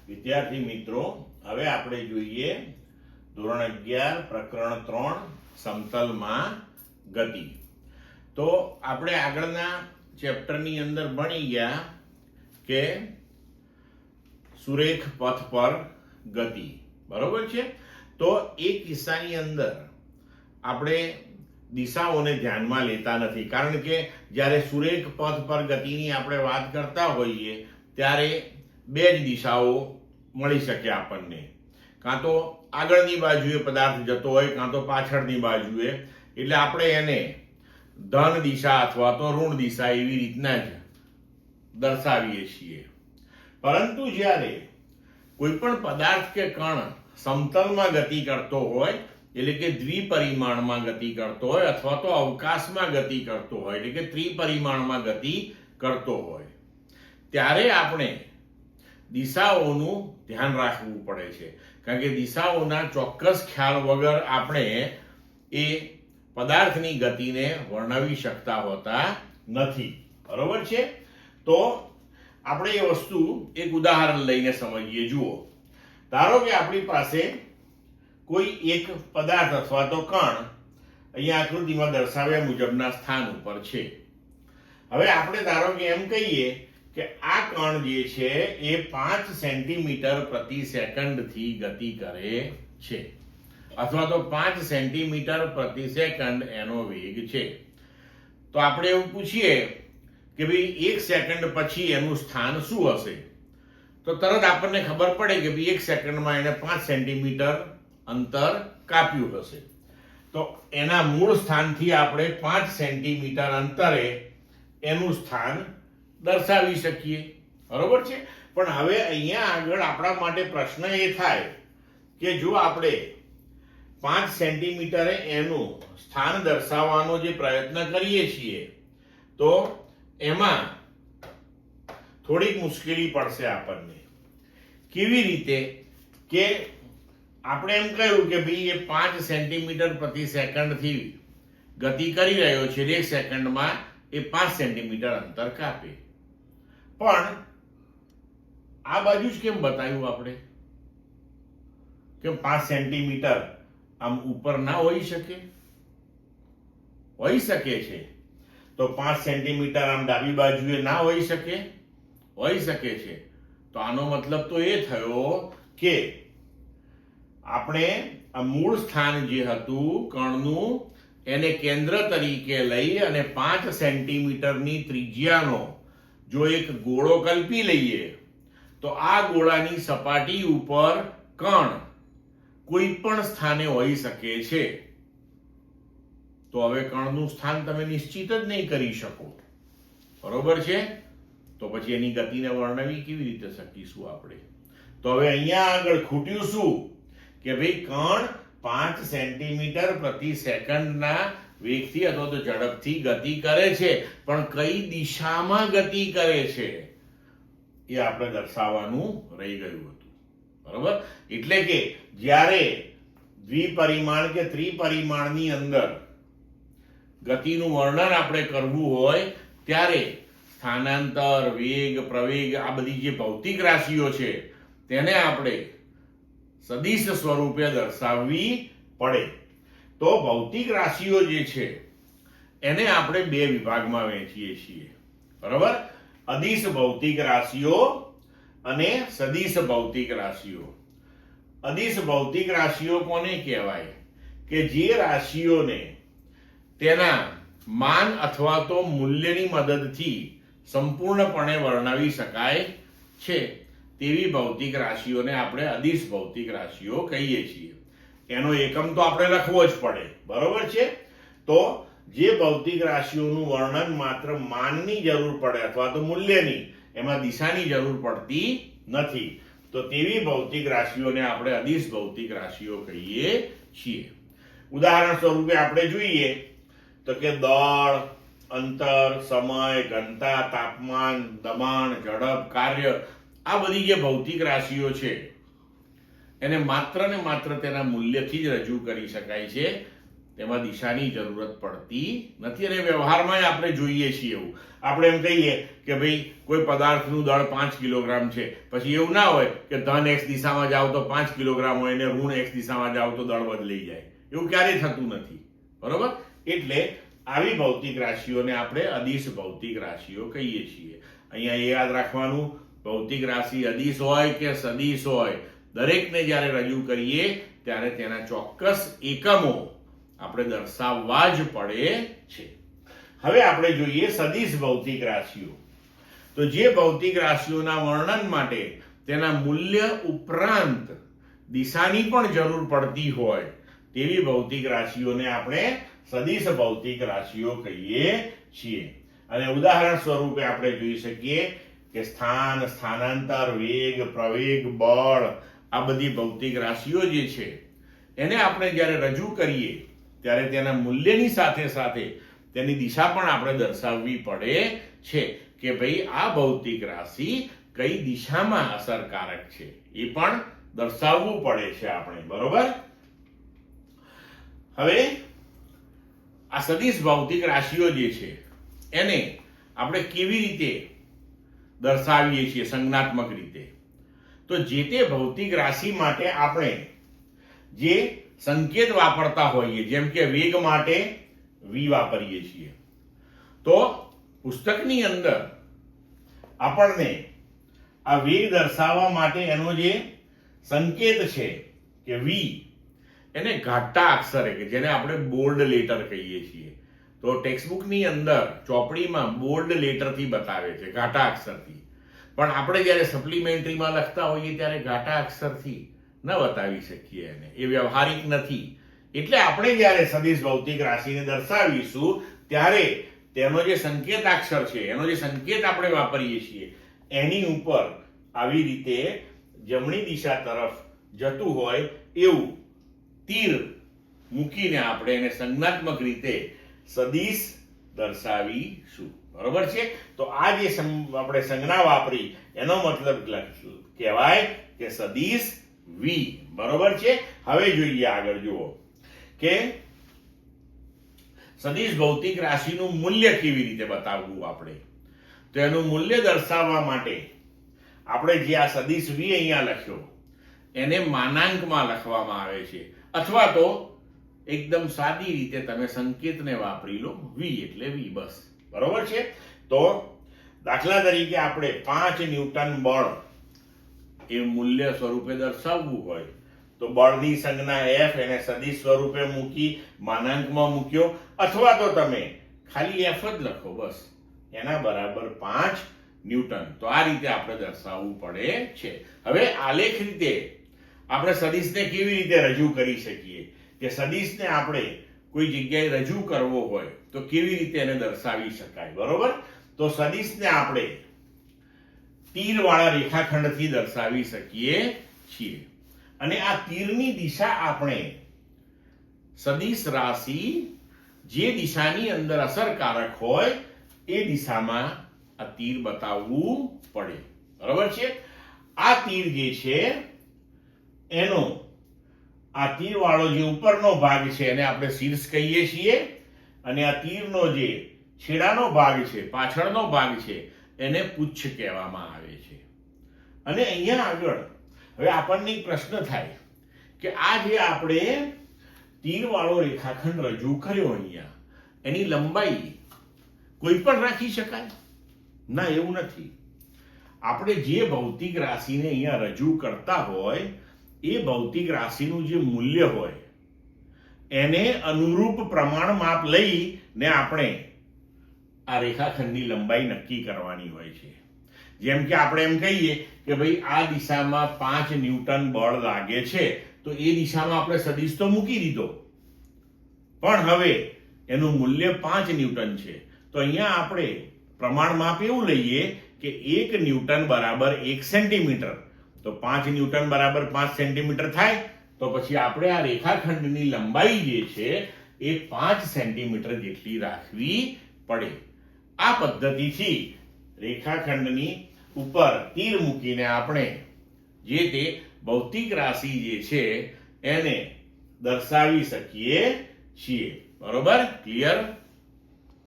વિદ્યાર્થી મિત્રો, હવે આપણે જોઈએ ધોરણ 11 પ્રકરણ 3 સમતલમાં ગતિ. તો આપણે આગળના ચેપ્ટરની અંદર ભણી ગયા કે સુરેખ પથ પર ગતિ, બરોબર છે. તો એ કિસ્સાની અંદર આપણે દિશાઓને ધ્યાનમાં લેતા નથી, કારણ કે જ્યારે સુરેખ પથ પર ગતિની આપણે વાત કરતા હોઈએ ત્યારે બે જ દિશાઓ મળી શકે આપણને. કાં તો આગળની બાજુએ પદાર્થ જતો હોય, કાં તો પાછળની બાજુએ. એટલે આપણે એને ધન દિશા અથવા તો ઋણ દિશા એવી રીતના જ દર્શાવીએ છીએ. પરંતુ જ્યારે કોઈ પણ પદાર્થ કે કણ સમતલમાં ગતિ કરતો હોય, એટલે કે દ્વિપરિમાણમાં ગતિ કરતો હોય, અથવા તો અવકાશમાં ગતિ કરતો હોય, એટલે કે ત્રિપરિમાણમાં ગતિ કરતો હોય, ત્યારે આપણે દિશાઓનું ધ્યાન રાખવું પડે છે. કારણ કે દિશાઓના ચોક્કસ ખ્યાલ વગર આપણે એ પદાર્થની ગતિને વર્ણવી શકતા હોતા નથી, બરોબર છે. તો આપણે એ વસ્તુ એક ઉદાહરણ લઈને સમજીએ. જુઓ, ધારો કે આપણી પાસે કોઈ એક પદાર્થ અથવા તો કણ અહીંયા આકૃતિમાં દર્શાવ્યા મુજબના સ્થાન ઉપર છે. હવે આપણે ધારો કે એમ કહીએ કે આ કણ જે છે એ 5 સેન્ટીમીટર પ્રતિ સેકન્ડ થી ગતિ કરે છે, અથવા તો 5 સેન્ટીમીટર પ્રતિ સેકન્ડ એનો વેગ છે. તો આપણે એવું પૂછીએ કે ભાઈ 1 સેકન્ડ પછી એનું સ્થાન શું હશે? તો તરત આપણને ખબર પડે કે ભાઈ 1 સેકન્ડમાં એને 5 સેન્ટીમીટર અંતર કાપ્યું હશે. તો એના મૂળ સ્થાનથી આપણે 5 સેન્ટીમીટર અંતરે એનું સ્થાન દર્શાવી શકીએ, બરોબર છે. પણ હવે અહીંયા આગળ આપણા માટે પ્રશ્ન એ થાય કે જો આપણે 5 સેન્ટીમીટરે એનું સ્થાન દર્શાવવાનો જે પ્રયત્ન કરીએ છીએ તો એમાં થોડીક મુશ્કેલી પડશે આપણને. કેવી રીતે? કે આપણે એમ કહ્યું કે ભાઈ એ 5 સેન્ટીમીટર પ્રતિ સેકન્ડ થી ગતિ કરી રહ્યો છે, 1 સેકન્ડમાં એ 5 સેન્ટીમીટર અંતર કાપે. પણ આ બાજુ જ કેમ બતાવ્યું આપણે કે 5 સેન્ટીમીટર આમ ઉપર ના હોઈ શકે? હોઈ શકે છે. તો 5 સેન્ટીમીટર આમ ડાબી બાજુએ ના હોઈ શકે? હોઈ શકે છે. તો આનો મતલબ તો એ થયો કે આપણે આ મૂળ સ્થાન જે હતું કણનું એને કેન્દ્ર તરીકે લઈ અને 5 સેન્ટીમીટરની ત્રિજ્યાનો જો એક ગોળો કલ્પી લઈએ તો આ ગોળાની સપાટી ઉપર કણ કોઈ પણ સ્થાને હોઈ શકે છે. તો હવે કણનું સ્થાન તમે નિશ્ચિત જ નહીં કરી શકો, બરોબર છે. તો પછી એની ગતિને વર્ણવી કેવી રીતે શકીશું આપણે? તો હવે અહીંયા આગળ ખૂટ્યું શું કે ભાઈ કણ 5 સેન્ટીમીટર પ્રતિ સેકન્ડના વેગથી અથવા તો ઝડપથી ગતિ કરે છે, પણ કઈ દિશામાં ગતિ કરે છે એ આપણે દર્શાવવાનું રહી ગયું હતું, બરોબર. એટલે કે જ્યારે દ્વિપરિમાણ કે ત્રિપરિમાણની અંદર ગતિનું વર્ણન આપણે કરવું હોય ત્યારે સ્થાનાંતર, વેગ, પ્રવેગ, આ બધી જે ભૌતિક રાશિઓ છે તેને આપણે સદિશ સ્વરૂપે દર્શાવવી પડે. તો ભૌતિક રાશિઓ જે છે એને આપણે બે વિભાગમાં વહેંચીએ છીએ, બરાબર. અદિશ ભૌતિક રાશિઓ અને સદિશ ભૌતિક રાશિઓ. અદિશ ભૌતિક રાશિઓ કોને કહેવાય? કે જે રાશિઓને તેના માન અથવા તો મૂલ્યની મદદથી સંપૂર્ણપણે વર્ણવી શકાય છે તેવી ભૌતિક રાશિઓને આપણે અદિશ ભૌતિક રાશિઓ કહીએ છીએ. એનો એકમ તો આપણે લખવો જ પડે, બરોબર છે. તો જે ભૌતિક રાશિઓનું વર્ણન માત્ર માનની જરૂર પડે અથવા તો મૂલ્યની, એમાં દિશાની જરૂર પડતી નથી, તો તેવી ભૌતિક રાશિઓને આપણે અદિશ ભૌતિક રાશિઓ કહીએ છીએ. ઉદાહરણ સ્વરૂપે આપણે જોઈએ તો કે દળ, અંતર, સમય, ઘનતા, તાપમાન, દબાણ, ઝડપ, કાર્ય, આ બધી જે ભૌતિક રાશિઓ છે એને માત્ર ને માત્ર તેના મૂલ્યથી જ રજૂ કરી શકાય છે, તેમાં દિશાની જરૂરત પડતી નથી. અને વ્યવહારમાં આપણે જોઈએ છીએ એવું, આપણે એમ કહીએ કે ભાઈ કોઈ પદાર્થનું દળ 5 કિલોગ્રામ છે, પછી એવું ના હોય કે ધન એક્સ દિશામાં જાવ તો 5 કિલોગ્રામ હોય ને ઋણ એક્સ દિશામાં જાવ તો દળ બદલાઈ જાય. એવું ક્યારેય થતું નથી, બરોબર. એટલે આવી ભૌતિક રાશિઓને આપણે અદિશ ભૌતિક રાશિઓ કહીએ છીએ. અહીંયા એ યાદ રાખવાનું, ભૌતિક રાશિ અદિશ હોય કે સદિશ હોય, દરેકને જ્યારે રજૂ કરીએ ત્યારે તેના ચોક્કસ એકમો આપણે દર્શાવવા જ પડે છે. હવે આપણે જોઈએ સદિશ ભૌતિક રાશિઓ. તો જે ભૌતિક રાશિઓના વર્ણન માટે તેના મૂલ્ય ઉપરાંત દિશાની પણ જરૂર પડતી હોય તેવી ભૌતિક રાશિઓને આપણે સદિશ ભૌતિક રાશિઓ કહીએ છીએ. અને ઉદાહરણ સ્વરૂપે આપણે જોઈ શકીએ કે સ્થાન, સ્થાનાંતર, વેગ, પ્રવેગ, બળ, આ બધી ભૌતિક રાશિઓ જે છે એને આપણે જ્યારે રજૂ કરીએ ત્યારે તેના મૂલ્યની સાથે સાથે તેની દિશા પણ આપણે દર્શાવવી પડે છે કે ભાઈ આ ભૌતિક રાશિ કઈ દિશામાં અસરકારક છે, એ પણ દર્શાવવું પડે છે આપણે, બરોબર. હવે આ સદિશ ભૌતિક રાશિઓ જે છે એને આપણે કેવી રીતે દર્શાવીએ છીએ સંજ્ઞાત્મક રીતે? તો જે તે ભૌતિક રાશિ માટે આપણે જે સંકેત વાપરતા હોઈએ, જેમ કે વેગ માટે વી વાપરીએ છીએ, તો પુસ્તકની અંદર આપણને આ વેગ દર્શાવવા માટે એનો જે સંકેત છે કે વી, એને ઘાટા અક્ષરે, કે જેને આપણે બોલ્ડ લેટર કહીએ છીએ, તો ટેક્સ્ટબુકની અંદર ચોપડીમાં બોલ્ડ લેટરથી બતાવે છે, ઘાટા અક્ષરથી. પણ આપણે જ્યારે સપ્લિમેન્ટરીમાં લખતા હોઈએ ત્યારે ઘાટા અક્ષરથી ન બતાવી શકીએ એને, એ વ્યવહારિક નથી. એટલે આપણે જ્યારે સદિશ ભૌતિક રાશિને દર્શાવીશું ત્યારે તેનો જે સંકેતાક્ષર છે, એનો જે સંકેત આપણે વાપરીએ છીએ એની ઉપર આવી રીતે જમણી દિશા તરફ જતું હોય એવું તીર મૂકીને આપણે એને સંજ્ઞાત્મક રીતે સદિશ દર્શાવીશું, બરોબર છે. તો આ જે આપણે સંજ્ઞા વાપરી એનો મતલબ કહેવાય કે સદિશ વી, બરોબર છે. હવે જોઈએ આગળ, જુઓ કે સદિશ ભૌતિક રાશિનું મૂલ્ય કેવી રીતે બતાવવું આપણે. તો એનું મૂલ્ય દર્શાવવા માટે આપણે જે આ સદિશ વી અહીંયા લખ્યો એને માનાંકમાં લખવામાં આવે છે, અથવા તો એકદમ સાદી રીતે તમે સંકેતને વાપરી લો, વી એટલે વી, બસ, બરોબર છે. તો દાખલા તરીકે આપણે 5 ન્યૂટન બળ એ મૂલ્ય સ્વરૂપે દર્શાવવું હોય તો બળની સંજ્ઞા એફ એને સદિશ સ્વરૂપે મૂકી માનાંકમાં મૂક્યો, અથવા તો તમે ખાલી એફ જ લખો, બસ, એના બરાબર 5 ન્યૂટન. તો આ રીતે આપણે દર્શાવવું પડે છે. હવે આલેખ રીતે આપણે સદિશને કેવી રીતે રજૂ કરી શકીએ, કે સદિશને આપણે કોઈ જગ્યાએ રજૂ કરવો હોય તો કેવી રીતે એને દર્શાવી શકાય, બરોબર. તો સદિશને આપણે તીરવાળા રેખાખંડથી દર્શાવી શકીએ છીએ. અને આ તીરની દિશા આપણે સદિશ રાશિ જે દિશાની અંદર અસરકારક હોય એ દિશામાં આ તીર બતાવવું પડે, બરોબર છે. આ તીર જે છે એનો આ તીરવાળો જે ઉપરનો ભાગ છે એને આપણે શીર્ષ કહીએ છીએ, અને આ તીરનો જે છેડાનો ભાગ છે, પાછળનો ભાગ છે, એને પુચ્છ કહેવામાં આવે છે. અને અહીંયા આગળ હવે આપણને એક પ્રશ્ન થાય કે આ જે આપણે તીરવાળો રેખાખંડ રજૂ કર્યો અહીંયા, એની લંબાઈ કોઈ પણ રાખી શકાય? ના, એવું નથી. આપણે જે ભૌતિક રાશિને અહીંયા રજૂ કરતા હોય એ ભૌતિક રાશિનું જે મૂલ્ય હોય એને અનુરૂપ પ્રમાણ માપ લઈને આપણે આ રેખાખંડની લંબાઈ નક્કી કરવાની હોય છે. જેમ કે આપણે એમ કહીએ કે ભાઈ આ દિશામાં 5 ન્યૂટન બળ લાગે છે, તો એ દિશામાં આપણે સદિશ તો મૂકી દીધો, પણ હવે એનું મૂલ્ય 5 ન્યૂટન છે. તો અહીંયા આપણે પ્રમાણ માપ એવું લઈએ કે 1 ન્યૂટન બરાબર 1 સેન્ટીમીટર. તો 5 ન્યૂટન બરાબર 5 સેન્ટીમીટર થાય, તો પછી આપણે આ રેખાખંડની લંબાઈ જે છે એ 5 સેન્ટીમીટર જેટલી રાખવી પડે. આ પદ્ધતિથી રેખાખંડની ઉપર તીર મૂકીને આપણે જે તે ભૌતિક રાશિ જે છે એને દર્શાવી શકીએ છીએ. બરોબર? ક્લિયર?